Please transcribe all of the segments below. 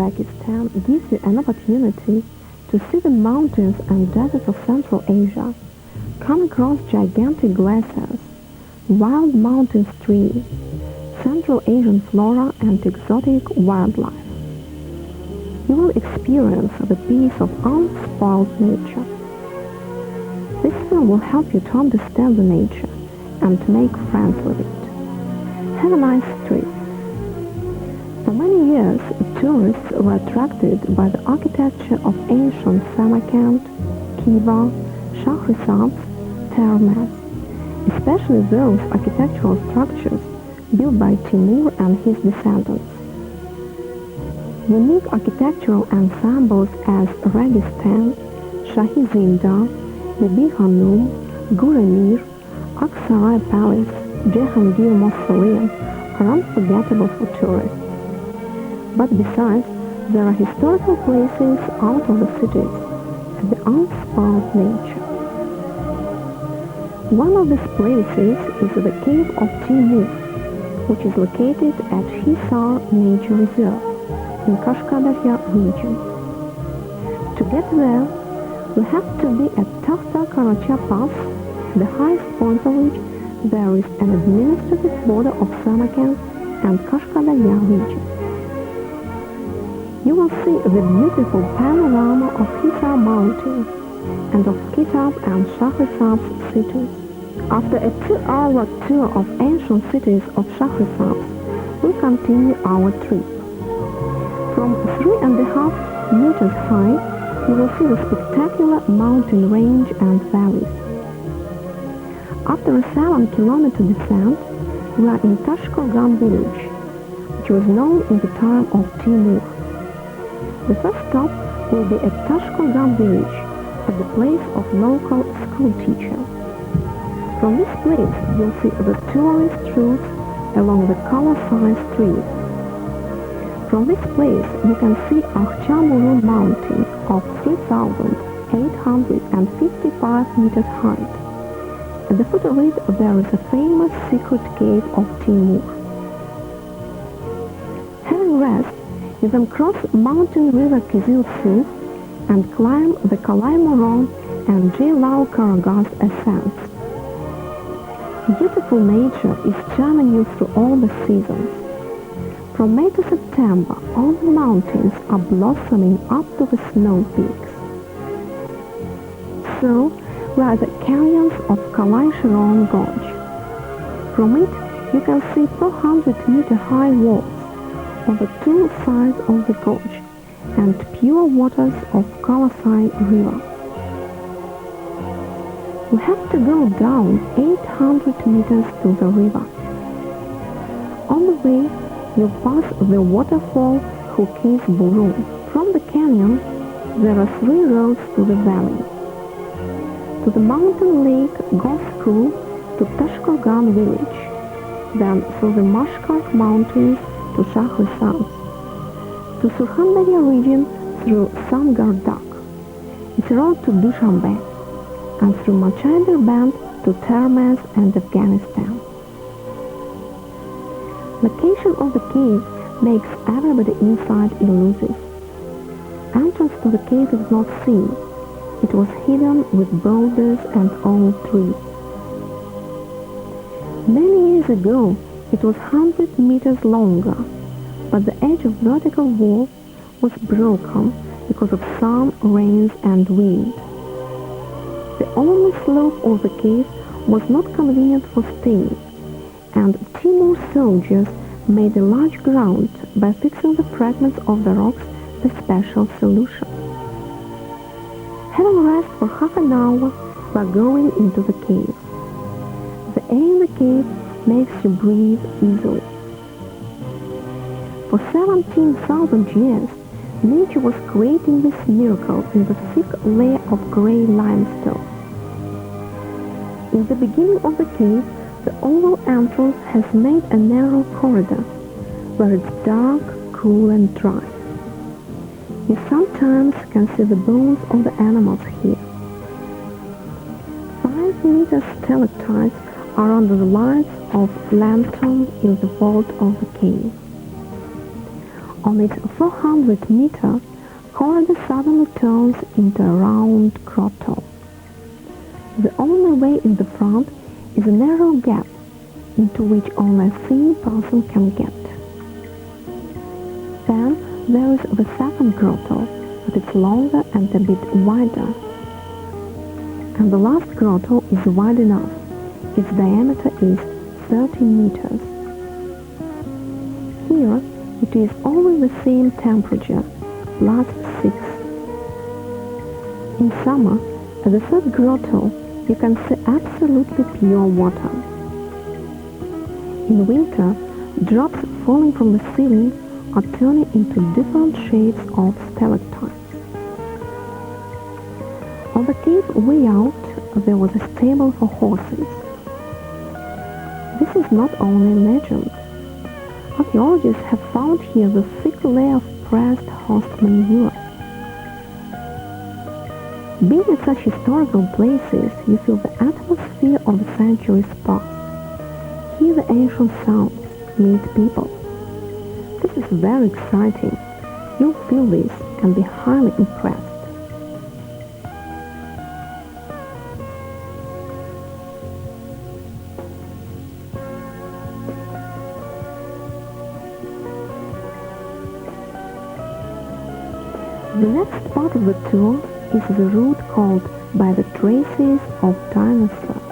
Uzbekistan gives you an opportunity to see the mountains and deserts of Central Asia, come across gigantic glaciers, wild mountain streams, Central Asian flora and exotic wildlife. You will experience the peace of unspoiled nature. This film will help you to understand the nature and to make friends with it. Have a nice trip. For many years, tourists were attracted by the architecture of ancient Samarkand, Khiva, Shahrisabz, Termez, especially those architectural structures built by Timur and his descendants. Unique architectural ensembles as Registan, Shahi Zinda, Bibi Hanum, Guramir, Aksaray Palace, Jehangir Mausoleum are unforgettable for tourists. But besides, there are historical places out of the cities and the unspoiled nature. One of these places is the Cave of Timur, which is located at Hisar Nature Reserve in Kashkadarya region. To get there, you have to be at Tahta Karacha Pass, the highest point of which there is an administrative border of Samarkand and Kashkadarya region. You will see the beautiful panorama of Hisar Mountain and of Kitab and Shahrisabz cities. After a 2-hour tour of ancient cities of Shahrisabz, we continue our trip. From 3.5 meters high, you will see the spectacular mountain range and valleys. After a 7-kilometer descent, we are in Tashkurgan village, which was known in the time of Timur. The first stop will be at Tashkurgan village, at the place of local school teacher. From this place, you'll see the tourist routes along the Kalasai Street. From this place, you can see Akhchamurun mountain of 3,855 meters height. At the foot of it, there is a famous secret cave of Timur. Having rest, you then cross mountain river Kizil Su and climb the Kalai-Moron and Jilao Karagaz ascents. Beautiful nature is charming you through all the seasons. From May to September, all the mountains are blossoming up to the snow peaks. So, we are at the canyons of Kalai-Sharon Gorge. From it, you can see 400-meter high walls on the two sides of the gorge and pure waters of Kalasai River. We have to go down 800 meters to the river. On the way, you pass the waterfall Hukis Burun. From the canyon, there are 3 roads to the valley. To the mountain lake Gosku to Tashkurgan village, then through the Mashkar mountains to Shahrisabz, to Surkhandarya region through Samgardak, its road to Dushanbe, and through Machaidir Band to Termez and Afghanistan. Location of the cave makes everybody inside elusive. Entrance to the cave is not seen. It was hidden with boulders and old trees. Many years ago, it was 100 meters longer, but the edge of vertical wall was broken because of sun, rains, and wind. The only slope of the cave was not convenient for staying, and Timur soldiers made a large ground by fixing the fragments of the rocks with special solution. Having rest for half an hour, we are going into the cave. The air in the cave makes you breathe easily. For 17,000 years, nature was creating this miracle in the thick layer of gray limestone. In the beginning of the cave, the oval entrance has made a narrow corridor, where it's dark, cool and dry. You sometimes can see the bones of the animals here. 5-meter stalactites are under the lights of lantern in the vault of the cave. On its 400 meter corridor suddenly turns into a round grotto. The only way in the front is a narrow gap into which only a single person can get. Then there is the second grotto, but it's longer and a bit wider. And the last grotto is wide enough. Its diameter is 30 meters. Here it is always the same temperature, +6. In summer, at the third grotto, you can see absolutely pure water. In winter, drops falling from the ceiling are turning into different shades of stalactites. On the cave way out, there was a stable for horses. This is not only legend. Archaeologists have found here the thick layer of pressed horse manure. Being at such historical places, you feel the atmosphere of the centuries past. Hear the ancient sounds, meet people. This is very exciting. You'll feel this and be highly impressed. The next part of the tour is the route called by the traces of dinosaurs.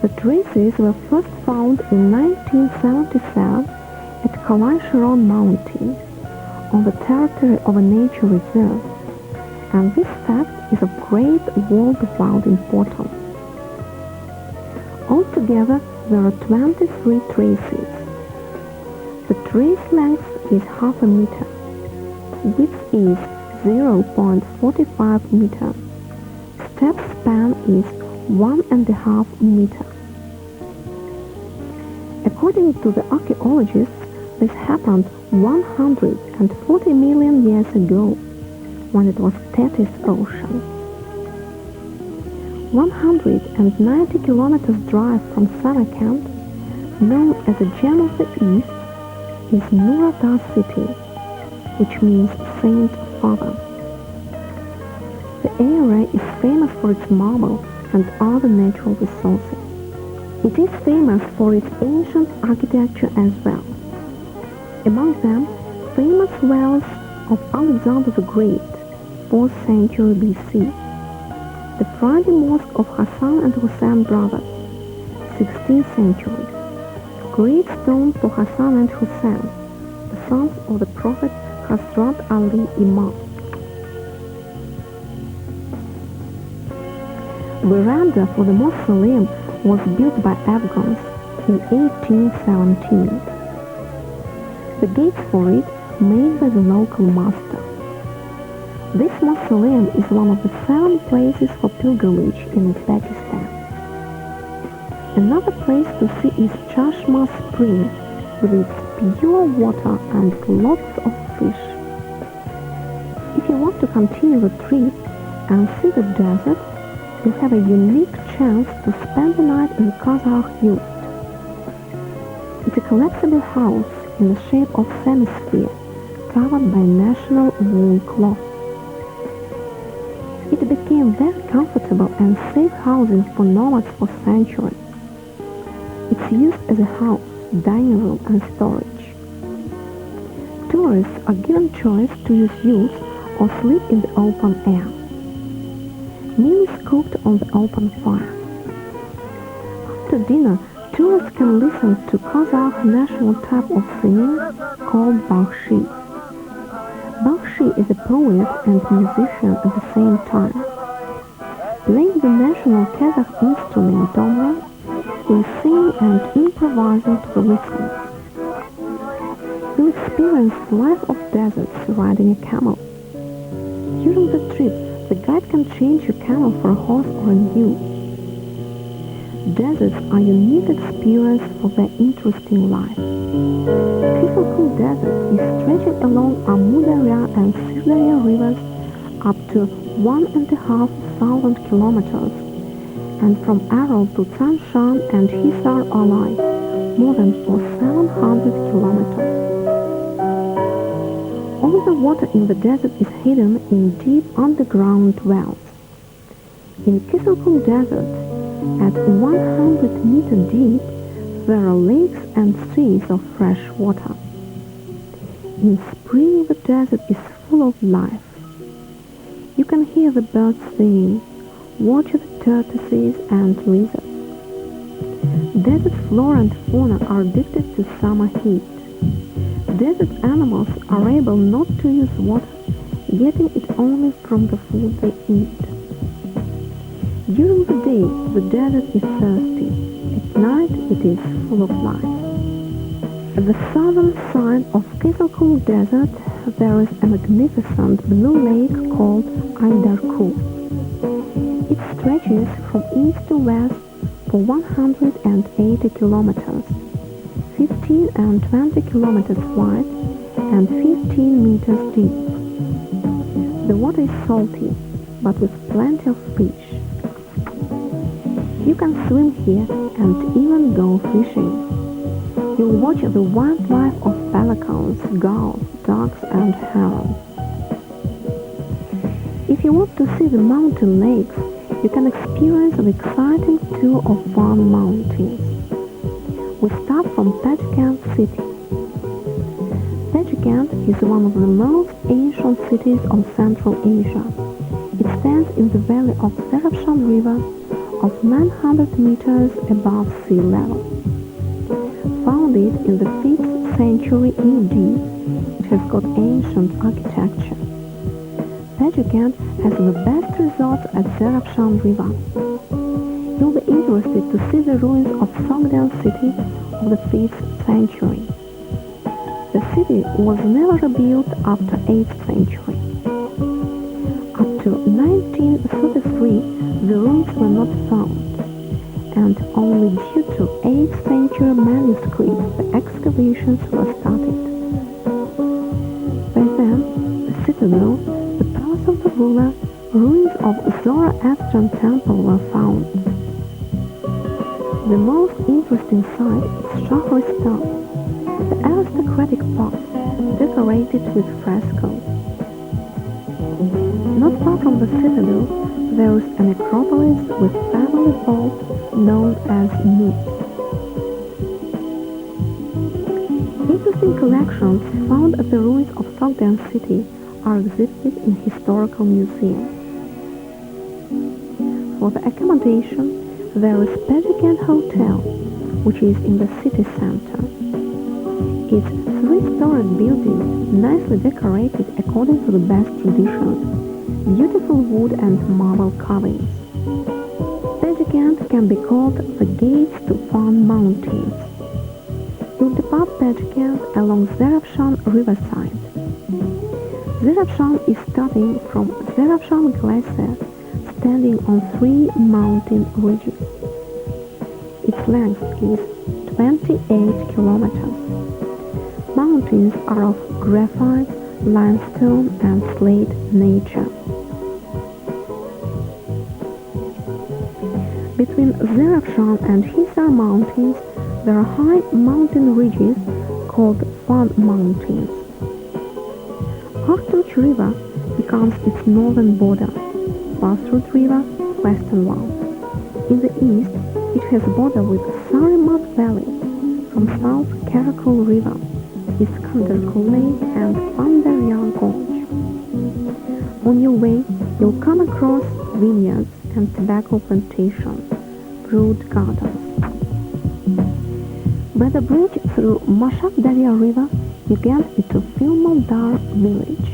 The traces were first found in 1977 at Kalai Mountain on the territory of a nature reserve, and this fact is of great worldwide importance. Altogether, there are 23 traces. The trace length is half a meter. Width is 0.45 meter. Step span is 1.5 meter. According to the archaeologists, this happened 140 million years ago, when it was Tethys Ocean. 190 kilometers drive from Samarkand, known as the Gem of the East, is Nurada city, which means Saint Father. The area is famous for its marble and other natural resources. It is famous for its ancient architecture as well. Among them, famous wells of Alexander the Great, 4th century BC, the Friday Mosque of Hassan and Hussein brothers, 16th century, great stone for Hassan and Hussein, the sons of the Prophet Hazrat Ali Imam. Veranda for the mausoleum was built by Afghans in 1817. The gates for it made by the local master. This mausoleum is one of the 7 places for pilgrimage in Uzbekistan. Another place to see is Chashma Spring with its pure water and lots of fish. If you want to continue the trip and see the desert, you have a unique chance to spend the night in Kazakh yurt. It's a collapsible house in the shape of semi-sphere, covered by national wool cloth. It became very comfortable and safe housing for nomads for centuries. It's used as a house, dining room and storage. Tourists are given choice to use yurts or sleep in the open air. Meals cooked on the open fire. After dinner, tourists can listen to Kazakh national type of singing called Bakhshi. Bakhshi is a poet and musician at the same time. Playing the national Kazakh instrument domra, he is singing and improvising to the listeners. You experience the life of deserts riding a camel. During the trip, the guide can change your camel for a horse or a mule. Deserts are unique experience for their interesting life. Kizilkum Desert is stretching along Amudarya and Sirdarya rivers up to 1,500 kilometers, and from Aral to Tanshan and Hisar Alai, more than 700 kilometers. All the water in the desert is hidden in deep underground wells. In Kizilkum Desert, at 100 meters deep, there are lakes and seas of fresh water. In spring, the desert is full of life. You can hear the birds singing, watch the tortoises and lizards. Desert flora and fauna are addicted to summer heat. Desert animals are able not to use water, getting it only from the food they eat. During the day, the desert is thirsty. At night, it is full of life. At the southern side of Kizilkum Desert, there is a magnificent blue lake called Aydarku. It stretches from east to west for 180 kilometers, 15 and 20 kilometers wide and 15 meters deep. The water is salty, but with plenty of fish. You can swim here and even go fishing. You'll watch the wildlife of pelicans, gulls, ducks and herons. If you want to see the mountain lakes, you can experience an exciting tour of Van Mountains. We start from Tajikant city. Tajikant is one of the most ancient cities of Central Asia. It stands in the valley of Zarafshan River of 900 meters above sea level. Founded in the 5th century AD, it has got ancient architecture. Tajikant has the best resorts at Zarafshan River. You'll be interested to see the ruins of Sogdian city of the 5th century. The city was never rebuilt after 8th century. Up to 1933, the ruins were not found, and only due to 8th century manuscripts the excavations were started. By then, the citadel, the palace of the ruler, ruins of Zoroastrian temple were found. The most interesting site is Shahristan, the aristocratic part, decorated with frescoes. Not far from the citadel, there is a necropolis with family vaults known as Newts. Interesting collections found at the ruins of Sogdian city are exhibited in historical museums. For the accommodation, there is Tajikant Hotel, which is in the city center. It's 3-storied building, nicely decorated according to the best traditions, beautiful wood and marble carvings. Tajikant can be called the gates to Van Mountains. You'll depart Tajikant along Zarafshan riverside. Zarafshan is starting from Zarafshan Glacier, standing on 3 mountain ridges. Its length is 28 kilometers. Mountains are of graphite, limestone and slate nature. Between Zarafshan and Hisar Mountains, there are high mountain ridges called Van Mountains. Artuch River becomes its northern border, Basrut River, western one. In the east, it has border with Sarimat Valley, from south Karakul River, Iskandarkul Lake and Pandarya Gorge. On your way, you'll come across vineyards and tobacco plantations, fruit gardens. By the bridge through Mashak Darya River, you get into Filmoldar village.